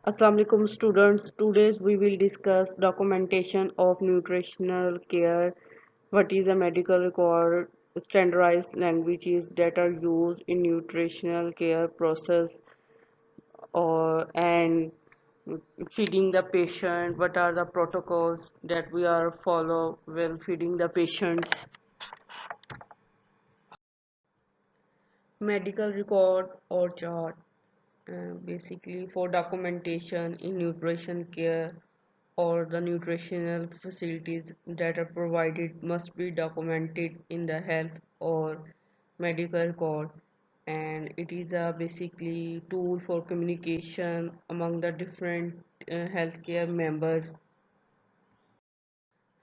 Assalamu alaikum students. Today we will discuss documentation of nutritional care. What is a medical record? Standardized languages that are used in nutritional care process or and feeding the patient. What are the protocols that we are follow while feeding the patients? Medical record or chart. Basically for documentation in nutrition care or the nutritional facilities that are provided must be documented in the health or medical record, and it is a basically tool for communication among the different healthcare members.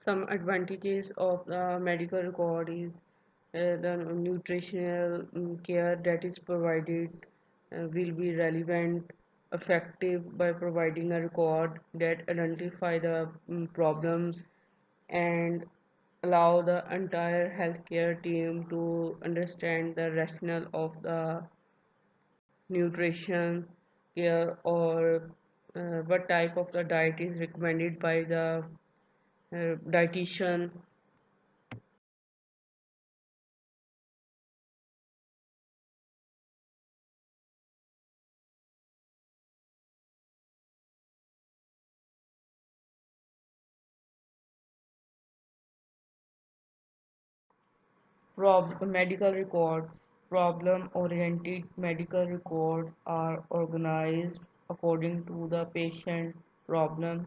Some advantages of the medical record is the nutritional care that is provided will be relevant, effective by providing a record that identify the problems and allow the entire healthcare team to understand the rationale of the nutrition care or what type of the diet is recommended by the dietitian. Medical records. Problem-oriented medical records are organized according to the patient problem,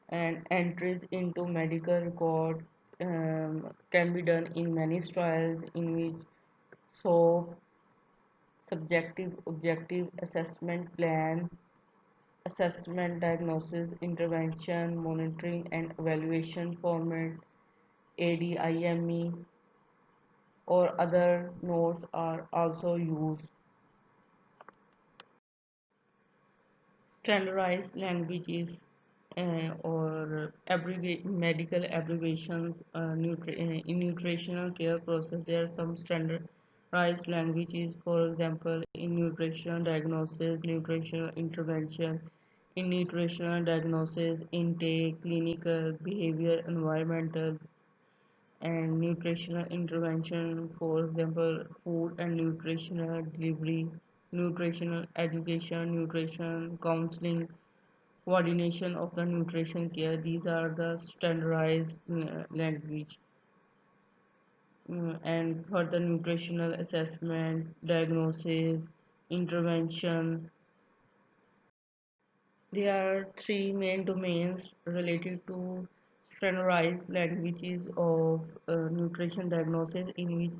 and entries into medical record can be done in many styles in which so subjective, objective assessment plan, assessment, diagnosis, intervention, monitoring and evaluation format, ADIME, or other notes are also used. Standardized languages or medical abbreviations in nutritional care process. There are some standardized languages, for example, in nutritional diagnosis, nutritional intervention, in nutritional diagnosis, intake, clinical, behavior, environmental, and nutritional intervention, for example, food and nutritional delivery, nutritional education, nutrition counseling, coordination of the nutrition care. These are the standardized language. And for the nutritional assessment, diagnosis, intervention, there are three main domains related to standardized languages of nutrition diagnosis, in which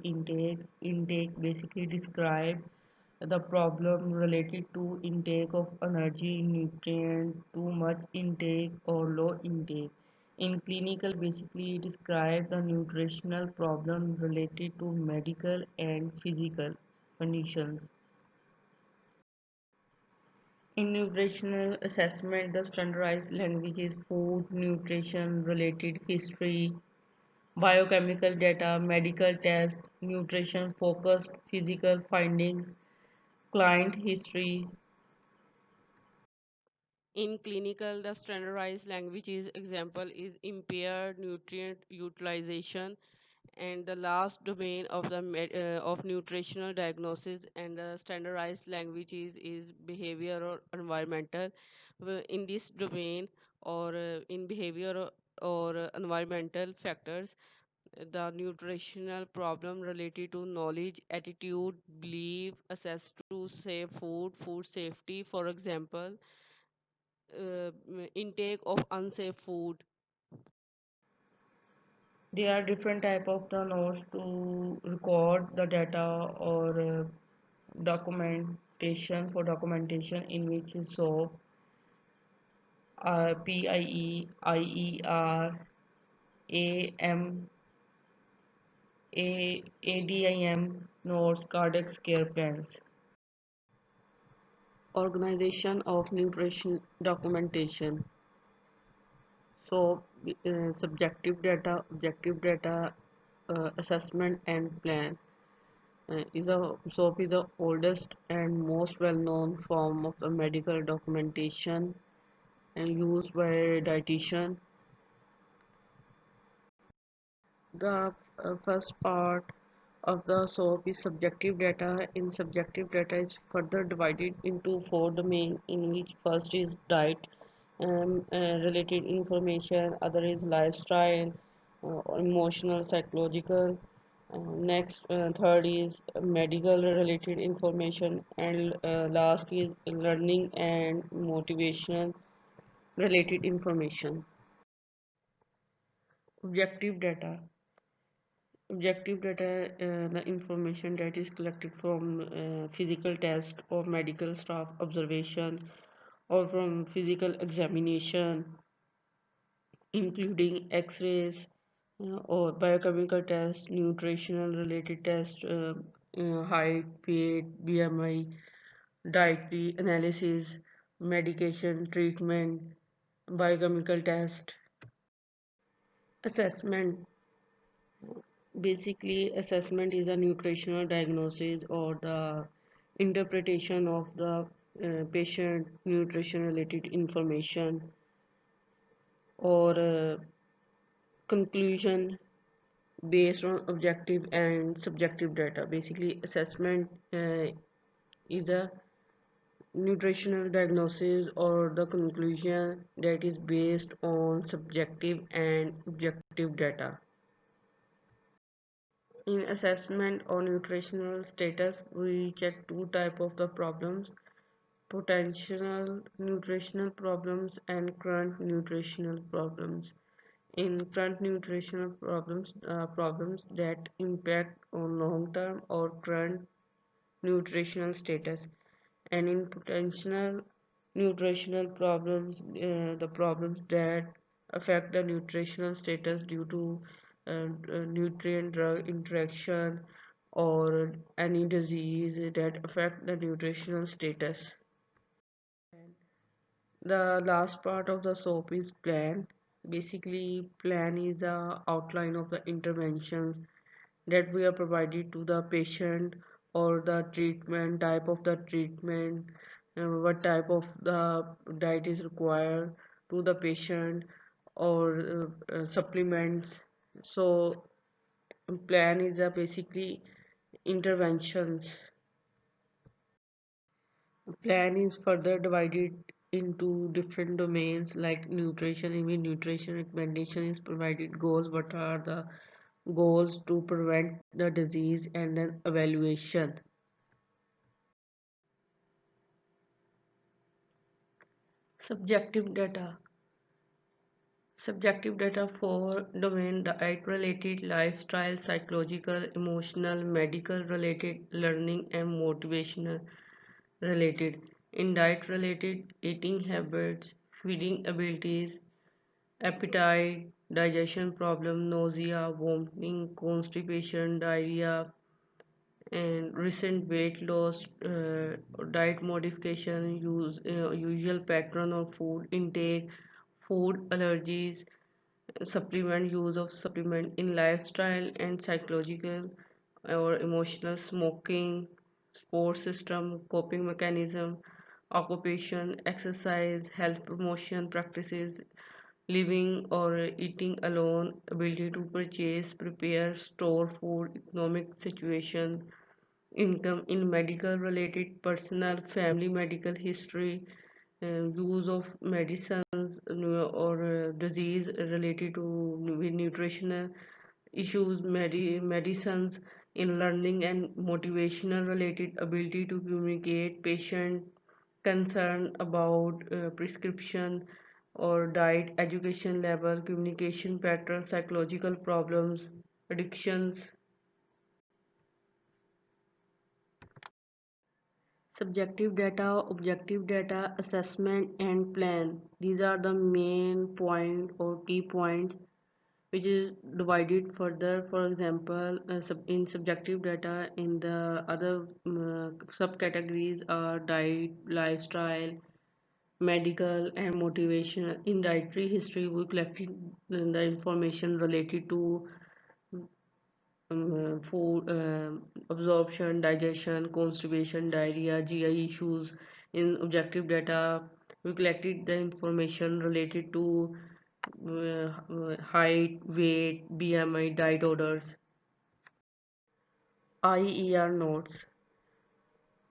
intake basically describe the problem related to intake of energy, nutrient, too much intake or low intake. In clinical, basically describe the nutritional problem related to medical and physical conditions. In nutritional assessment, the standardized language is food, nutrition related history, biochemical data, medical tests, nutrition focused physical findings, client history. In clinical, the standardized languages example is impaired nutrient utilization, and the last domain of the of nutritional diagnosis and the standardized languages is behavior or environmental. In this domain or in behavior or environmental factors, the nutritional problem related to knowledge, attitude, belief, access to safe food, food safety, for example, intake of unsafe food. There are different type of the notes to record the data or documentation for documentation, in which is so PIE, IER, AM, ADIM notes, Kardex care plans. Organization of nutrition documentation. So subjective data, objective data, assessment and plan. SOAP is the oldest and most well-known form of the medical documentation and used by dietitian. The first part of the SOAP is subjective data. In subjective data is further divided into four domains, in which first is diet related information, other is lifestyle, emotional, psychological. Next, third is medical related information, and last is learning and motivation related information. Objective data. Objective data, the information that is collected from physical test or medical staff observation or from physical examination, including x-rays or biochemical tests, nutritional related tests, height, weight, BMI, dietary analysis, medication, treatment, biochemical test. Assessment. Basically, assessment is a nutritional diagnosis or the interpretation of the patient nutrition related information or conclusion based on objective and subjective data. Basically, assessment is a nutritional diagnosis or the conclusion that is based on subjective and objective data. In assessment or nutritional status, we check two type of the problems: potential nutritional problems and current nutritional problems. In current nutritional problems that impact on long-term or current nutritional status, and in potential nutritional problems, the problems that affect the nutritional status due to nutrient drug interaction or any disease that affect the nutritional status. The last part of the SOAP is plan. Basically, plan is the outline of the interventions that we are provided to the patient, or the treatment type of the treatment, what type of the diet is required to the patient, or supplements. So plan is basically interventions. Plan is further divided into different domains like nutrition. Even nutrition recommendation is provided, goals, what are the goals to prevent the disease, and then evaluation. Subjective data. Subjective data for domain: diet related, lifestyle, psychological, emotional, medical related, learning and motivational related. In diet related, eating habits, feeding abilities, appetite, digestion problem, nausea, vomiting, constipation, diarrhea, and recent weight loss, diet modification, usual pattern of food intake, food allergies, supplement, use of supplement. In lifestyle and psychological or emotional, smoking, support system, coping mechanism, occupation, exercise, health promotion practices, living or eating alone, ability to purchase, prepare, store food, economic situation, income. In medical related, personal, family medical history, use of medicines or disease related to with nutritional issues, medicines. In learning and motivational related, ability to communicate, patient concern about prescription or diet, education level, communication pattern, psychological problems, addictions. Subjective data, objective data, assessment and plan. These are the main point or key points which is divided further. For example, in subjective data, in the other subcategories are diet, lifestyle, medical and motivation. In dietary history, we collected the information related to food absorption, digestion, constipation, diarrhea, GI issues. In objective data, we collected the information related to height, weight, BMI, diet orders. IER notes: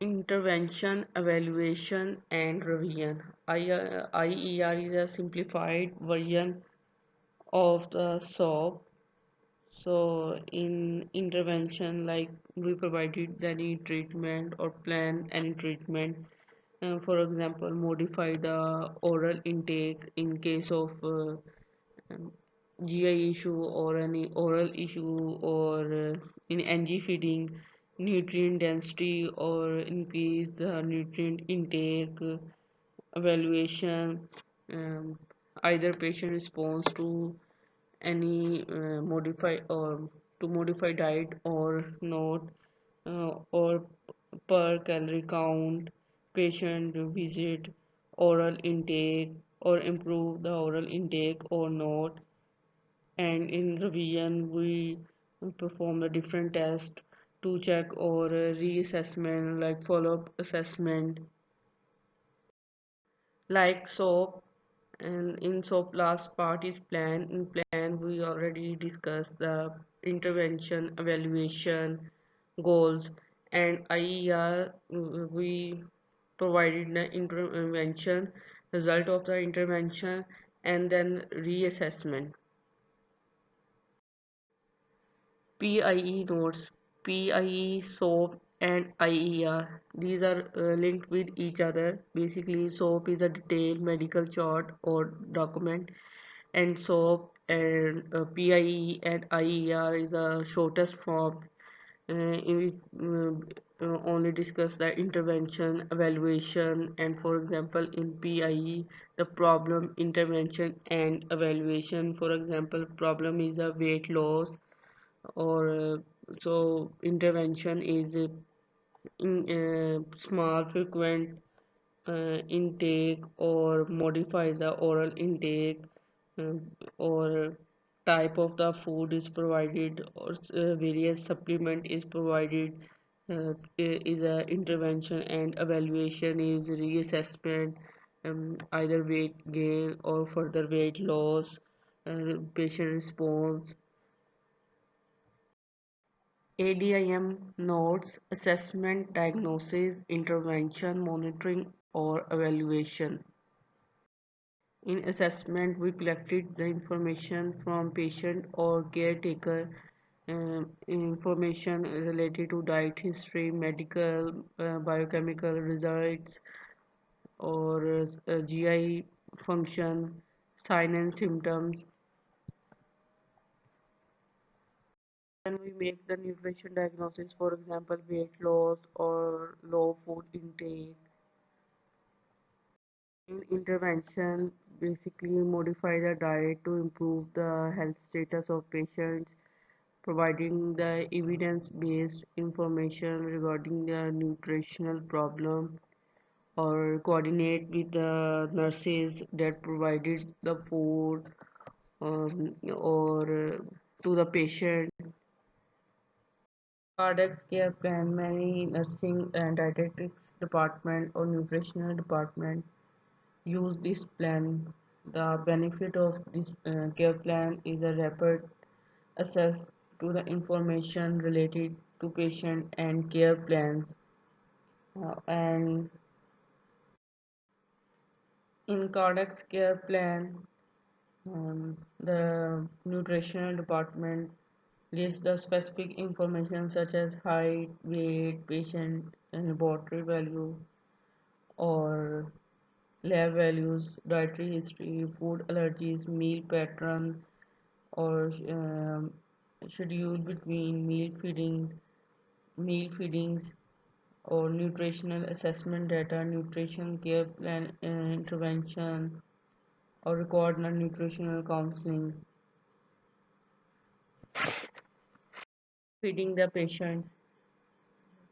intervention, evaluation, and revision. IER is a simplified version of the SOP. So in intervention, like we provided any treatment or plan any treatment. For example, modify the oral intake in case of um, GI issue or any oral issue, or in NG feeding, nutrient density or increase the nutrient intake, evaluation, um, either patient response to any modify diet or not, or per calorie count, patient visit, oral intake, or improve the oral intake or not. And in revision, we perform the different tests to check or reassessment, like follow-up assessment, like SOAP. And in SOAP, last part is plan. In plan, we already discussed the intervention, evaluation, goals. And IER, we provided the intervention, result of the intervention, and then reassessment. PIE notes: PIE, SOAP, and IER. These are linked with each other. Basically, SOAP is a detailed medical chart or document, and SOAP and PIE and IER is the shortest form, in which only discuss the intervention, evaluation, and for example, in PIE, the problem, intervention, and evaluation. For example, problem is a weight loss, or so intervention is small frequent intake, or modify the oral intake, uh, or type of the food is provided, or various supplement is provided, is a intervention, and evaluation is reassessment, either weight gain or further weight loss, patient response. ADIM notes: assessment, diagnosis, intervention, monitoring, or evaluation. In assessment, we collected the information from patient or caretaker, information related to diet history, medical, biochemical results, or GI function, sign and symptoms. When we make the nutrition diagnosis, for example, weight loss or low food intake. In intervention, basically modify the diet to improve the health status of patients, providing the evidence-based information regarding the nutritional problem, or coordinate with the nurses that provided the food, or to the patient. Kardex care plan: many nursing and dietetics department or nutritional department use this plan. The benefit of this care plan is a rapid access to the information related to patient and care plans. And in Kardex care plan, the nutritional department lists the specific information such as height, weight, patient and laboratory value, or lab values, dietary history, food allergies, meal pattern, or schedule between meal feedings, or nutritional assessment data, nutrition care plan, intervention, or record nutritional counseling. Feeding the patients.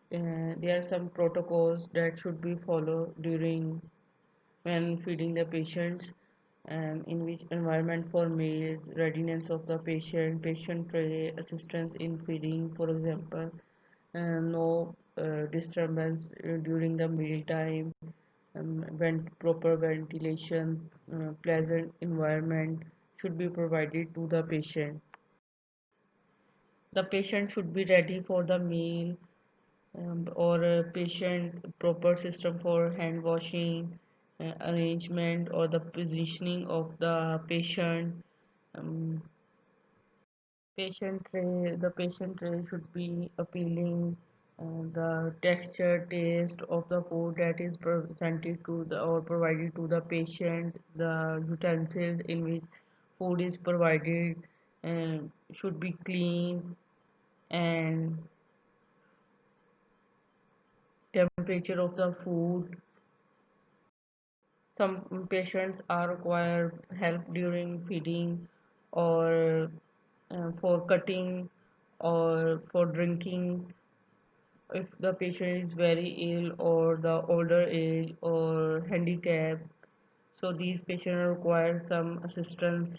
There are some protocols that should be followed during when feeding the patients. in which environment for meals, readiness of the patient, patient tray, assistance in feeding, for example, no disturbance during the meal time, proper ventilation, pleasant environment should be provided to the patient. The patient should be ready for the meal, or a patient proper system for hand washing, arrangement or the positioning of the patient. um, the patient tray should be appealing. The texture, taste of the food that is presented to the or provided to the patient, the utensils in which food is provided should be clean, and temperature of the food. Some patients are require help during feeding, or for cutting, or for drinking. If the patient is very ill or the older age or handicapped, so these patients require some assistance.